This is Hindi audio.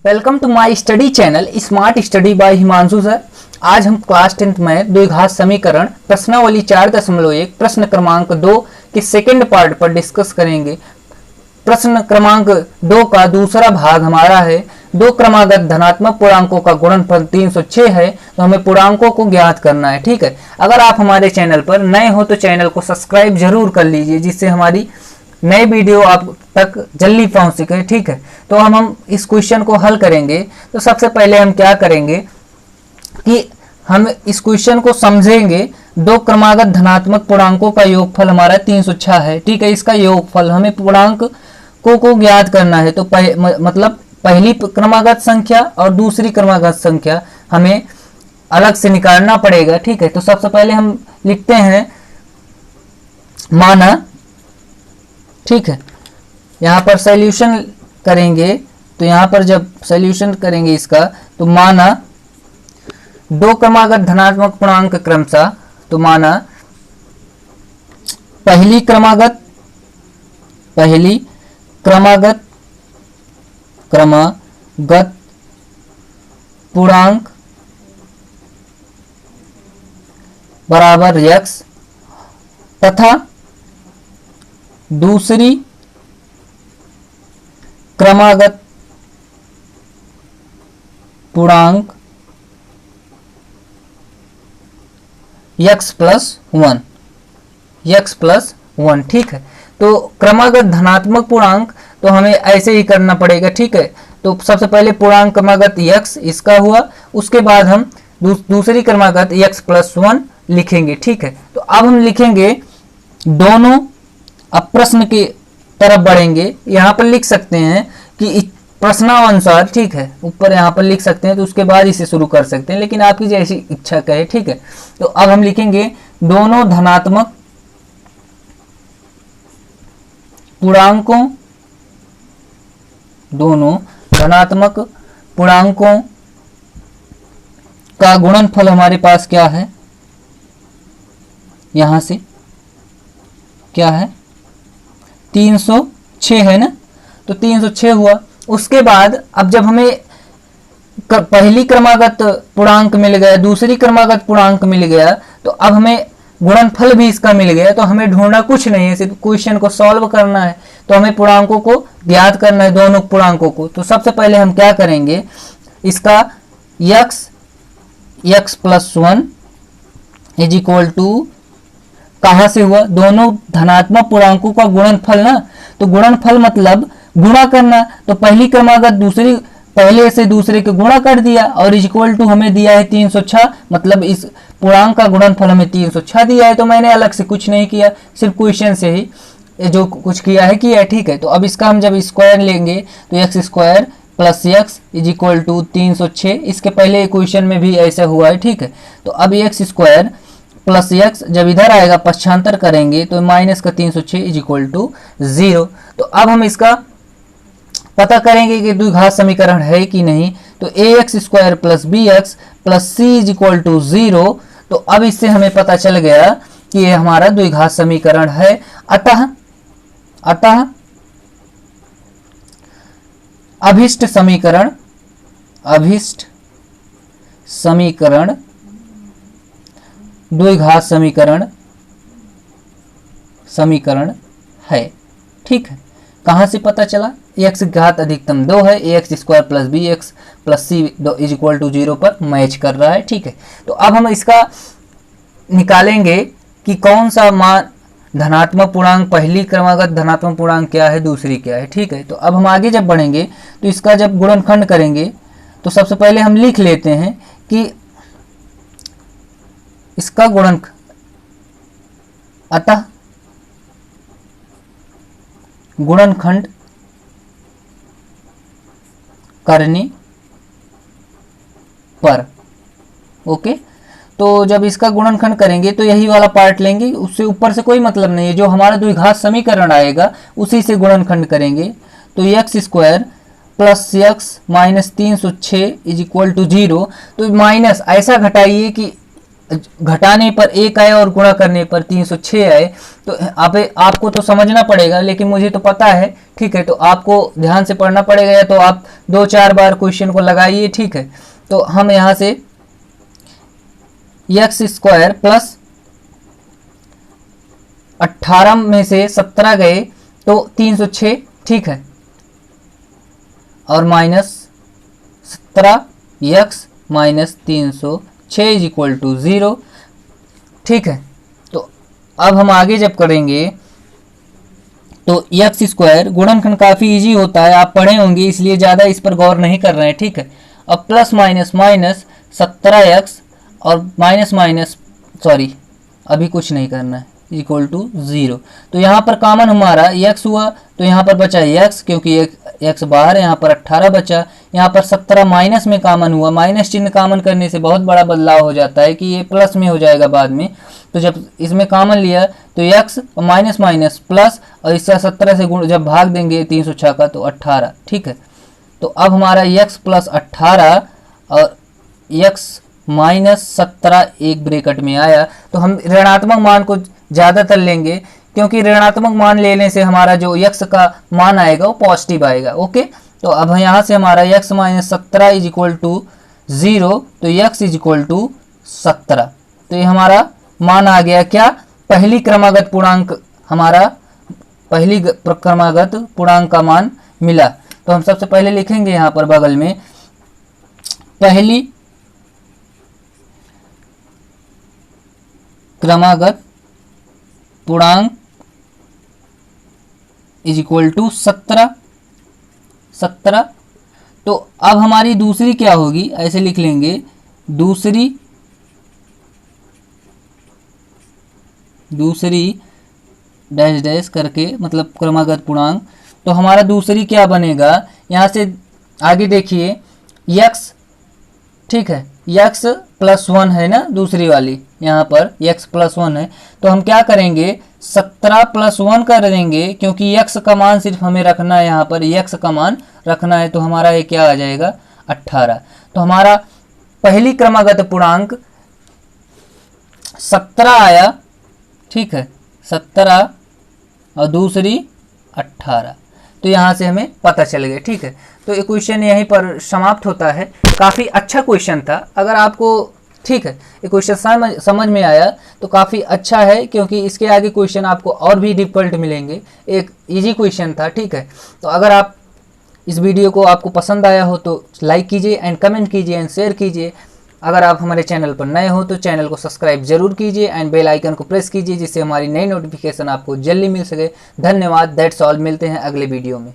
Welcome to my study channel smart study by Himanshu sir. आज हम क्लास 10th में द्विघात समीकरण प्रश्नावली 4.1 प्रश्न क्रमांक 2 के सेकंड पार्ट पर डिस्कस करेंगे। प्रश्न क्रमांक 2 का दूसरा भाग हमारा है दो क्रमागत धनात्मक पूर्णांकों का गुणनफल 306 है, तो हमें पूर्णांकों को ज्ञात करना है। ठीक है, अगर आप हमारे चैनल पर नए हो तो चैनल को सब्सक्राइब जरूर कर लीजिए, जिससे हमारी नई वीडियो आप तक जल्दी पहुंच सके। ठीक है, तो हम इस क्वेश्चन को हल करेंगे। तो सबसे पहले हम क्या करेंगे कि हम इस क्वेश्चन को समझेंगे। दो क्रमागत धनात्मक पूर्णांकों का योगफल हमारा 306 है। ठीक है, इसका योगफल हमें पूर्णांक को ज्ञात करना है। तो मतलब पहली क्रमागत संख्या और दूसरी क्रमागत संख्या हमें अलग से निकालना पड़ेगा। ठीक है, तो सबसे पहले हम लिखते हैं माना। ठीक है, यहाँ पर सॉल्यूशन करेंगे, तो यहाँ पर जब सॉल्यूशन करेंगे इसका, तो माना दो क्रमागत धनात्मक पूर्णांक क्रमशः, तो माना पहली क्रमागत पूर्णांक बराबर x तथा दूसरी क्रमागत पूर्णांक x प्लस 1। ठीक है, तो क्रमागत धनात्मक पूर्णांक तो हमें ऐसे ही करना पड़ेगा। ठीक है, तो सबसे पहले पूर्णांक क्रमागत x इसका हुआ, उसके बाद हम दूसरी क्रमागत x प्लस 1 लिखेंगे। ठीक है, तो अब हम लिखेंगे दोनों। अब प्रश्न की तरफ बढ़ेंगे। यहाँ पर लिख सकते हैं कि प्रश्नानुसार, ठीक है, ऊपर यहाँ पर लिख सकते हैं, तो उसके बाद इसे शुरू कर सकते हैं, लेकिन आपकी जैसी इच्छा कहे। ठीक है, तो अब हम लिखेंगे दोनों धनात्मक पूर्णांकों का गुणनफल हमारे पास क्या है, यहां से क्या है 306 है ना, तो 306 हुआ। उसके बाद अब जब हमें पहली क्रमागत पूर्णांक मिल गया, दूसरी क्रमागत पूर्णांक मिल गया, तो अब हमें गुणनफल भी इसका मिल गया, तो हमें ढूंढना कुछ नहीं है, सिर्फ क्वेश्चन को सॉल्व करना है। तो हमें पूर्णांकों को ज्ञात करना है, दोनों पूर्णांकों को। तो सबसे पहले हम क्या करेंगे, इसका x plus 1 is equal to कहां से हुआ, दोनों धनात्मक पूर्णांकों का गुणनफल ना, तो गुणनफल मतलब गुणा करना। तो पहली क्रमागत दूसरी पहले से दूसरे के गुणा कर दिया, और इज इक्वल टू हमें दिया है 306, मतलब इस पूर्णांक का गुणनफल हमें 306 दिया है। तो मैंने अलग से कुछ नहीं किया, सिर्फ क्वेश्चन से ही जो कुछ किया है। ठीक है, तो अब इसका हम जब स्क्वायर लेंगे तो x square plus x is equal to 306। इसके पहले क्वेश्चन में भी ऐसा हुआ है। ठीक है, तो अब x स्क्वायर प्लस x जब इधर आएगा पक्षांतर करेंगे तो माइनस का 306 इज इक्वल टू 0। तो अब हम इसका पता करेंगे कि द्विघात समीकरण है कि नहीं। तो ax square plus bx plus c is equal to 0। तो अब इससे हमें पता चल गया कि यह हमारा द्विघात समीकरण है। अतः अभिष्ट समीकरण द्विघात समीकरण है। ठीक है, कहां से पता चला, x घात अधिकतम 2 है, ax square plus bx plus c is equal to 0 पर मैच कर रहा है। ठीक है, तो अब हम इसका निकालेंगे कि कौन सा मान धनात्मक पूर्णांक, पहली क्रमागत धनात्मक पूर्णांक क्या है, दूसरी क्या है। ठीक है, तो अब हम आगे जब बढ़ेंगे तो इसका जब गुणनखंड करेंगे तो सबसे पहले हम लिख लेते हैं कि इसका गुणनखंड, अतः गुणनखंड करने पर, ओके, तो जब इसका गुणनखंड करेंगे तो यही वाला पार्ट लेंगे, उससे ऊपर से कोई मतलब नहीं है। जो हमारा द्विघात समीकरण आएगा उसी से गुणनखंड करेंगे। तो x square plus x minus 306 is equal to 0। तो माइनस ऐसा घटाइए कि घटाने पर 1 आए और गुणा करने पर 306 आए। तो आपको तो समझना पड़ेगा, लेकिन मुझे तो पता है, ठीक है। तो आपको ध्यान से पढ़ना पड़ेगा, या तो आप 2-4 बार क्वेश्चन को लगाइए, ठीक है। तो हम यहाँ से एक्स स्क्वायर प्लस 18 में से 17 गए तो 306, ठीक है, और minus 17 X minus 306 is equal to 0, ठीक है। तो अब हम आगे जब करेंगे तो एक्स स्क्वायर गुणनखंड काफ़ी इजी होता है, आप पढ़े होंगे, इसलिए ज़्यादा इस पर गौर नहीं कर रहे हैं, ठीक है। अब प्लस माइनस माइनस 17x और माइनस माइनस सॉरी अभी कुछ नहीं करना है, इक्वल टू 0। तो यहाँ पर कॉमन हमारा x हुआ, तो यहाँ पर बचा x, क्योंकि x बाहर है, यहाँ पर 18 बचा। यहाँ पर 17 माइनस में कॉमन हुआ, माइनस चिन्ह कॉमन करने से बहुत बड़ा बदलाव हो जाता है कि ये प्लस में हो जाएगा बाद में। तो जब इसमें कॉमन लिया तो x और माइनस माइनस प्लस, और इसका 17 से गुण जब भाग देंगे 306 का तो 18, ठीक है। तो अब हमारा x प्लस 18 और x माइनस 17 एक ब्रैकेट में आया। तो हम ऋणात्मक मान को ज़्यादातर लेंगे, क्योंकि ऋणात्मक मान लेने से हमारा जो x का मान आएगा वो पॉजिटिव आएगा, ओके। तो अब यहाँ से हमारा x minus 17 is equal to 0, तो x इज इक्वल टू 17। तो ये हमारा मान आ गया क्या, पहली क्रमागत पूर्णांक, हमारा पहली क्रमागत पूर्णांक का मान मिला। तो हम सबसे पहले लिखेंगे यहाँ पर बगल में पहली क्रमागत पूर्णांक इज इक्वल टू 17। तो अब हमारी दूसरी क्या होगी, ऐसे लिख लेंगे, दूसरी डैश डैश करके, मतलब क्रमागत पूर्णांक। तो हमारा दूसरी क्या बनेगा, यहाँ से आगे देखिए x, ठीक है, x प्लस 1 है ना दूसरी वाली, यहाँ पर x प्लस 1 है। तो हम क्या करेंगे, 17 प्लस 1 कर देंगे, क्योंकि x का मान सिर्फ हमें रखना है, यहाँ पर x का मान रखना है। तो हमारा ये क्या आ जाएगा, 18। तो हमारा पहली क्रमागत पूर्णांक 17 आया, ठीक है, 17 और दूसरी 18। तो यहाँ से हमें पता चल गया, ठीक है। तो ये क्वेश्चन यहीं पर समाप्त होता है। काफ़ी अच्छा क्वेश्चन था, अगर आपको, ठीक है, ये क्वेश्चन समझ में आया तो काफ़ी अच्छा है, क्योंकि इसके आगे क्वेश्चन आपको और भी डिफिकल्ट मिलेंगे। एक इजी क्वेश्चन था, ठीक है। तो अगर आप इस वीडियो को आपको पसंद आया हो तो लाइक कीजिए एंड कमेंट कीजिए एंड शेयर कीजिए। अगर आप हमारे चैनल पर नए हो तो चैनल को सब्सक्राइब जरूर कीजिए एंड बेल आइकन को प्रेस कीजिए, जिससे हमारी नई नोटिफिकेशन आपको जल्दी मिल सके। धन्यवाद, दैट्स ऑल, मिलते हैं अगले वीडियो में।